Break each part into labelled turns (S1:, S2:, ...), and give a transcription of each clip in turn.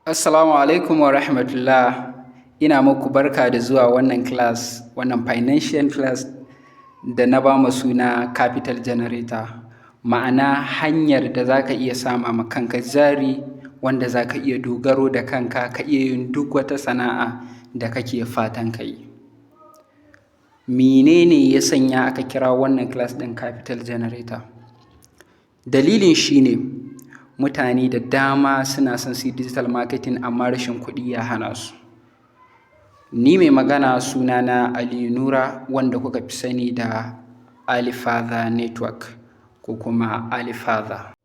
S1: Assalamu alaikum wa rahmatullah. Ina muku barka da zuwa wannan class, wannan financial class da na ba mu suna capital generator. Ma'ana hanyar da za ka iya sama ma kanka jari wanda za ka iya dogaro da kanka, ka iya yin duk wata sana'a da kake fatan ka yi. Menene ya sanya aka kira wannan class ɗin capital generator? Dalilin shi ne mutane da dama suna son su yi digital marketing amma rashin kuɗi ya hana su. Ni mai magana sunana Aliyu Nura wanda kuka fi sani da Alifather Network ko kuma Alifather.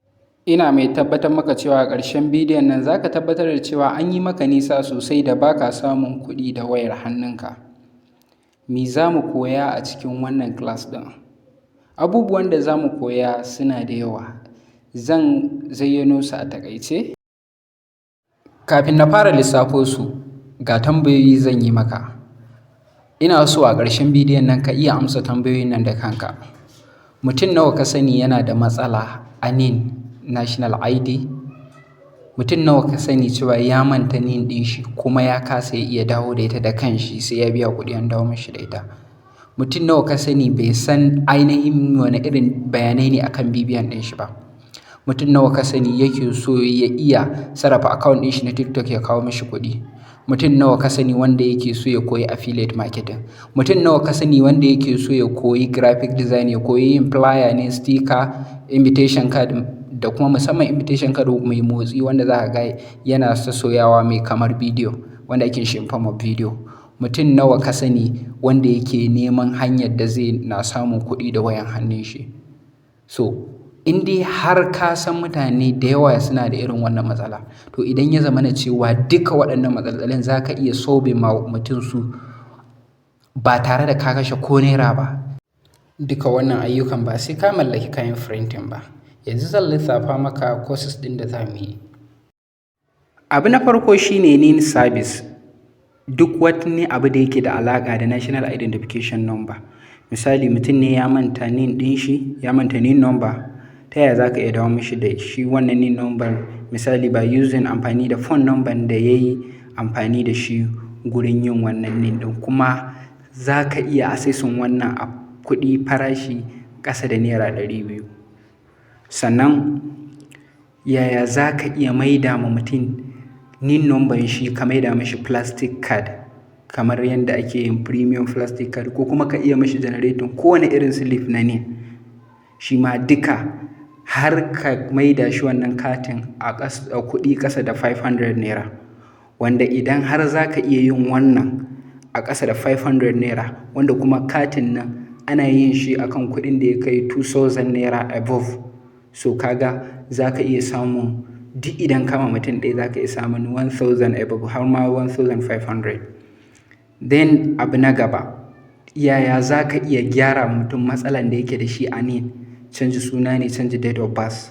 S1: Ina mai tabbatar maka cewa a ƙarshen bidiyon nan za ka tabbatar da cewa an yi maka nisa sosai da ba ka samun kuɗi da wayar hannunka. Me za mu koya a cikin wannan class ɗin? Abubuwan da za mu koya suna da yawa. Zan zayyano su a taƙaice. Kafin na fara lissafo su, ga tambayoyi zan yi maka. Ina so a ƙarshen bidiyon nan ka iya amsa tambayoyin nan da kanka. Mutum nawa ka sani yana da matsala a NIN National ID? Mutum nawa ka sani cewa ya manta NIN ɗin shi kuma ya kasa ya iya dawo da ita da kanshi sai ya biya kuɗi an dawo mashi da ita? Mutum nawa ka sani bai san ainihin wani irin bayanai ne akan BVN ɗin shi ba? Mutum nawa ka sani yake so ya iya sarrafa account ɗin shi na TikTok ya kawo mashi kuɗi? Mutum nawa ka sani wanda yake so ya koyi affiliate marketing? Mutum nawa ka sani wanda yake so ya koyi graphic design, ya koyi yin flyer ne, sticker, invitation card da kuma musamman invitation card mai motsi wanda za ka ga yana sassoyawa mai kamar bidiyo wanda ake shi in form of video? Mutum nawa ka sani wanda yake neman hanyar da zai na samun kuɗi da wayan hannun shi? So, in dai har ka san mutane da yawa suna da irin wannan matsala, to idan ya zamana cewa duka waɗannan matsalolin za ka iya solve ma mutum su ba tare da ka kashe ko naira ba, duka wannan ayyukan ba sai ka mallaki kayan printing ba. Yanzu zan lissafa maka courses ɗin da za mu yi. Abu na farko shi ne NIN service. Duk wani abu da yake da alaƙa da National Identification Number. Misali mutum ne ya manta NIN ɗin shi, ya manta NIN number, ta yaya za ka iya dawo mishi da shi wannan NIN number? Misali by using amfani da phone number da ya yi amfani da shi gurin yin wannan NIN ɗin. Kuma za ka iya accessing wannan a kuɗi farashi ƙasa da naira 200. Sannan yaya za ka iya maida ma mutum NIN number shi ka maida mashi plastic card kamar yadda ake yin premium plastic card, ko kuma ka iya mashi generating kowane irin slip na NIN shi ma duka har ka maida shi wannan katin a kuɗi ƙasa da 500 naira, wanda idan har za ka iya yin wannan a ƙasa da 500 naira, wanda kuma katin nan ana yin shi akan kuɗin da ya kai 2000 naira above, so kaga za ka iya samun duk idan kama mutum ɗaya za ka iya samun 1000 above har ma 1500. Then abu na gaba, yaya za ka iya gyara mutum matsalan da yake da shi a NIN? Canji suna ne, canji date of birth.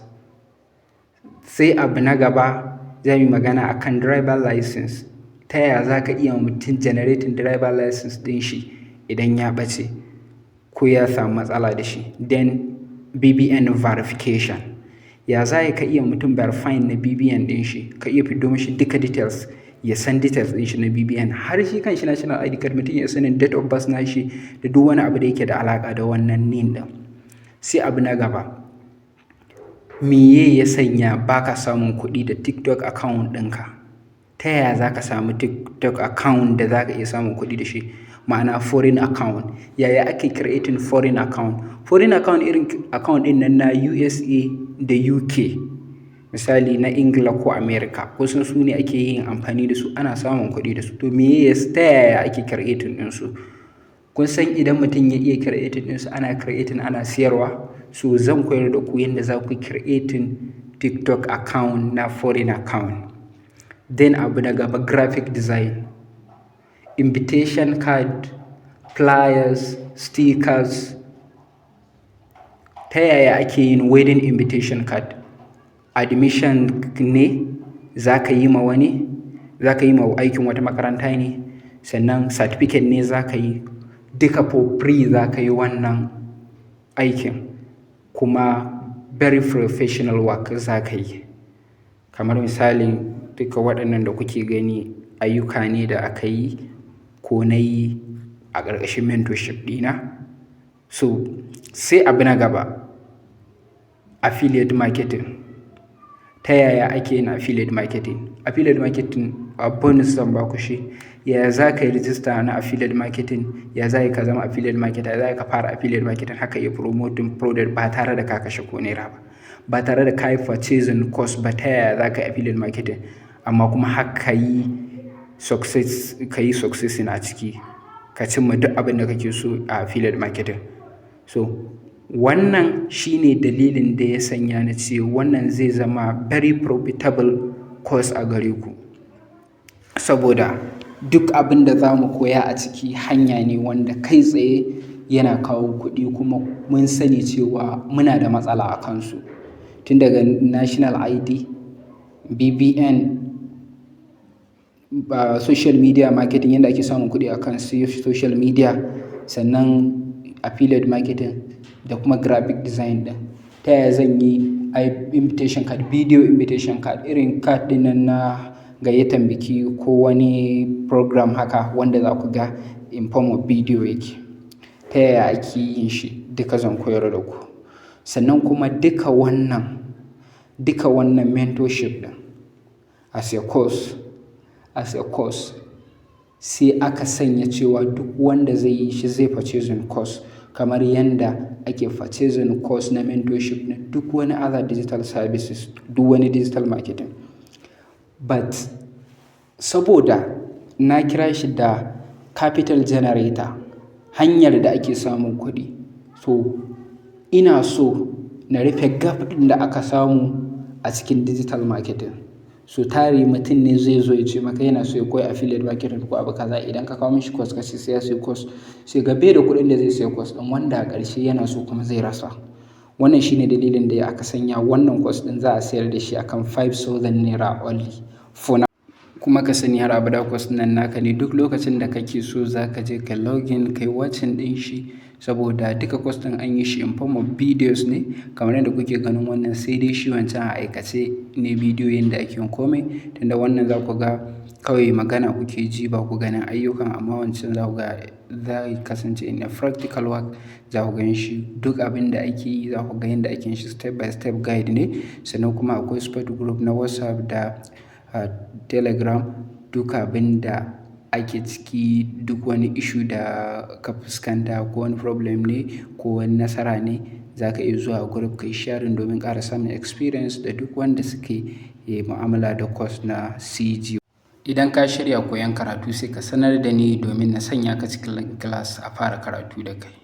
S1: Sai abu na gaba za mu yi magana akan driver license. Ta yaya za ka iya mutum generating driver license ɗin shi idan ya ɓace ko ya samu matsala da shi? Then BVN verification. Ya za ka iya mutum verifying na BVN ɗin shi, ka iya fiddo mashi duka details, ya san details ɗin shi na BVN, har shi kan shi National ID card mutum ya sanin date of birth na shi da duk wani abu da yake da alaƙa da wannan NIN ɗin. Sai abu na gaba, meye ya sanya ba ka samun kuɗi da TikTok account ɗinka? Ta yaya za ka samu TikTok account da za ka iya samun kuɗi da shi? Ma'ana foreign account. Yaya ake creating foreign account? Foreign account irin account ɗin nan na USA da UK, misali na Ingila ko America, kusan su ne ake yin amfani da su, ana samun kuɗi da su. To ta yaya ake creating ɗinsu? Kun san idan mutum ya iya creating ɗinsu, ana creating ana siyarwa, so zan koyar da ku yadda za ku creating TikTok account na foreign account. Then abu na gaba, graphic design, invitation card, flyers, stickers. Ta yaya ake yin wedding invitation card? Admission ne za ka yi ma wani, za ka yi ma aikin wata makaranta ne, sannan certificate ne za ka yi, duka for free za ka yi wannan aikin, kuma very professional work za ka yi. Kamar misali duka waɗannan da kuke gani ayyuka ne da aka yi ko na yi a ƙarƙashin mentorship ɗina. So sai abu na gaba, affiliate marketing. Ta yaya ake yin affiliate marketing? Affiliate marketing a bonus zan ba ku shi. Yaya za ka yi rijista na affiliate marketing? Ya za ka zama affiliate marketer? Ya za ka fara affiliate marketing? Haka iya promoting product ba tare da ka kashe ko naira ba. Ba tare da ka yi purchasing cost ba. Ta yaya za ka yi affiliate marketing? Amma kuma har ka yi successing a ciki, ka cimma duk abin da kake so a affiliate marketing. So wannan shine dalilin da ya sanya na ce wannan zai zama very profitable course a gare ku. Saboda duk abin da za mu koya a ciki hanya ne wanda kai tsaye yana kawo kuɗi, kuma mun sani cewa muna da matsala a kansu. Tun daga national ID, BBN, social media marketing, yadda ake samun kuɗi a kan social media, sannan affiliate marketing da kuma graphic design ɗin. Ta yaya zan yi invitation card, video invitation card, irin card ɗin nan na gayyatan biki ko wani program haka wanda za ku ga in form of video yake. Ta yaya ake yin shi duka zan koyar da ku. Sannan kuma duka wannan mentorship ɗin as a course sai aka sanya cewa duk wanda zai yi shi zai purchasing course, kamar yanda ake purchasing course na mentorship na duk wani other digital services, duk wani digital marketing. But saboda na kira shi da capital generator, hanyar da ake samun kuɗi, so ina so na rufe gap ɗin da aka samu a cikin digital marketing. So tari mutum ne zai zo ya ce maka yana so ya koyi affiliate marketing ko abu kaza. Idan ka kawo mishi course ka ce sai ya sayi course, sai ga bai da kuɗin da zai sayi course ɗin, wanda a ƙarshe yana so kuma zai rasa. Wannan shine dalilin da aka sanya wannan course ɗin za a sayar da shi akan 5,000 naira only for now. Kuma ka sani har abada course nan naka ne. Duk lokacin da kake so za ka je ka login kai watching ɗin shi, saboda duka course ɗin an yi shi in form of videos ne kamar yadda kuke ganin wannan, sai dai shi wancan a aikace ne bidiyo yadda ake yin komai. Tunda wannan za ku ga kawai magana kuke ji ba ku ganin ayyukan, amma wancan za ku ga zai kasance in a practical work, za ku gan shi duk abin da ake yi, za ku ga yadda ake yin shi step by step guide ne. Sannan kuma akwai support group na WhatsApp da Telegram, duk abin da ake ciki, duk wani issue da ka fuskanta ko wani problem ne ko wani nasara ne, za ka iya zuwa group kai sharing domin ƙara samun experience da duk wanda suke mu'amala da course na CG. Idan ka shirya koyon karatu sai ka sanar da ni domin na sanya ka cikin class a fara karatu da kai.